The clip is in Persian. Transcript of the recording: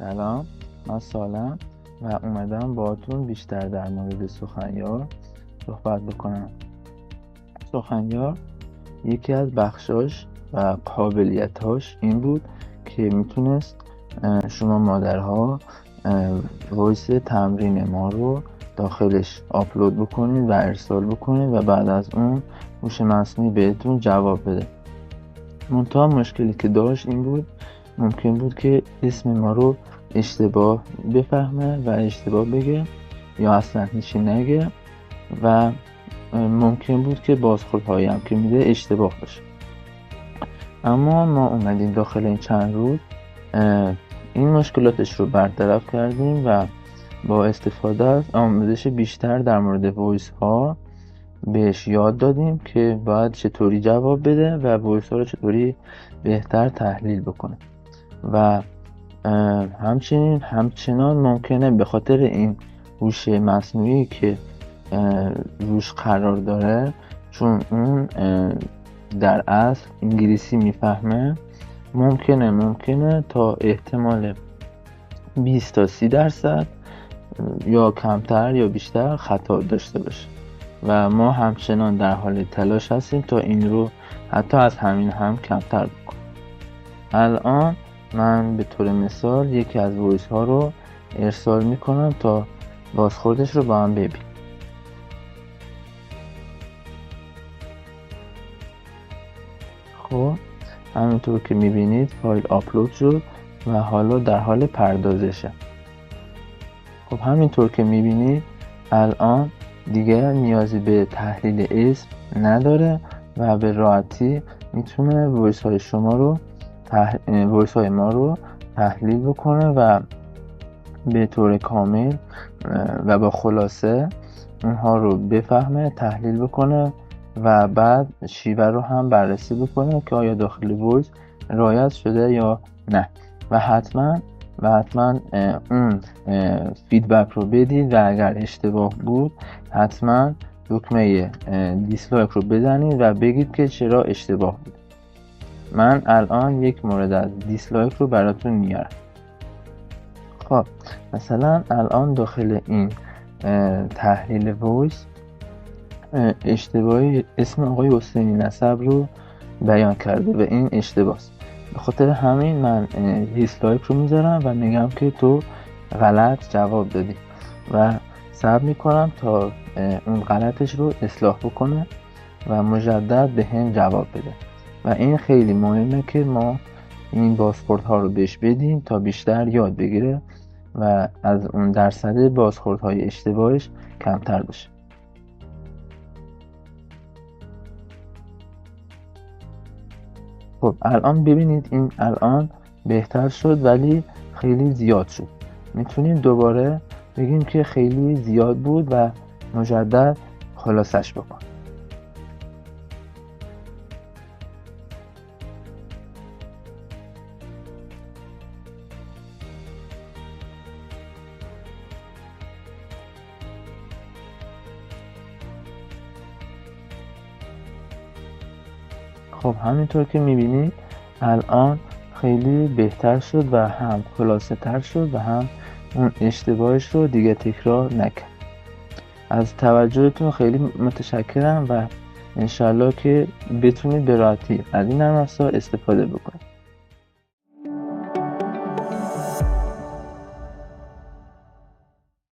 سلام، من سالم و اومدم باهاتون بیشتر در مورد سخنیار صحبت بکنم. سخنیار یکی از بخشاش و قابلیتاش این بود که میتونست شما مادرها وایس تمرین ما رو داخلش آپلود بکنید و ارسال بکنید و بعد از اون هوش مصنوعی بهتون جواب بده. منتها مشکلی که داشت این بود ممکن بود که اسم ما رو اشتباه بفهمه و اشتباه بگه یا اصلا هیچی نگه و ممکن بود که بازخوردهایی هم که میده اشتباه باشه. اما ما اومدیم داخل این چند روز این مشکلاتش رو برطرف کردیم و با استفاده از آموزش بیشتر در مورد وایس ها بهش یاد دادیم که باید چطوری جواب بده و وایس ها رو چطوری بهتر تحلیل بکنه و همچنان ممکنه به خاطر این هوش مصنوعی که روش قرار داره، چون اون در اصل انگلیسی میفهمه، ممکنه تا احتمال 20 تا 30% یا کمتر یا بیشتر خطا داشته باشه و ما همچنان در حال تلاش هستیم تا این رو حتی از همین هم کمتر بکنیم. الان من به طور مثال یکی از وایس ها رو ارسال میکنم تا بازخوردش رو با هم ببینیم. خب همینطور که میبینید فایل آپلود شد و حالا در حال پردازشه. خب همینطور که میبینید الان دیگه نیازی به تحلیل اسم نداره و به راحتی میتونه وایس های ما رو تحلیل بکنه و به طور کامل و با خلاصه اونها رو بفهمه، تحلیل بکنه و بعد شیوه رو هم بررسی بکنه که آیا داخل وایس رعایت شده یا نه و حتما اون فیدبک رو بدید و اگر اشتباه بود حتما دکمه دیسلایک رو بزنید و بگید که چرا اشتباه بود. من الان یک مورد از دیسلایک رو براتون میارم. خب مثلا الان داخل این تحلیل وایس اشتباهی اسم آقای حسینی نسب رو بیان کرده و این اشتباهست. به خاطر همین من دیسلایک رو میذارم و میگم که تو غلط جواب دادی و صبر میکنم تا اون غلطش رو اصلاح بکنه و مجدد به هم جواب بده و این خیلی مهمه که ما این بازخوردها رو بهش بدیم تا بیشتر یاد بگیره و از اون درصد بازخوردهای اشتباهش کمتر بشه. خب الان ببینید این الان بهتر شد ولی خیلی زیاد شد. میتونیم دوباره بگیم که خیلی زیاد بود و مجدد خلاصش بکن. خب همینطور که میبینید الان خیلی بهتر شد و هم خلاصه تر شد و هم اون اشتباهش رو دیگه تکرار نکرد. از توجهتون خیلی متشکرم و انشالله که بتونید به راحتی از این نرم افزار استفاده بکنید.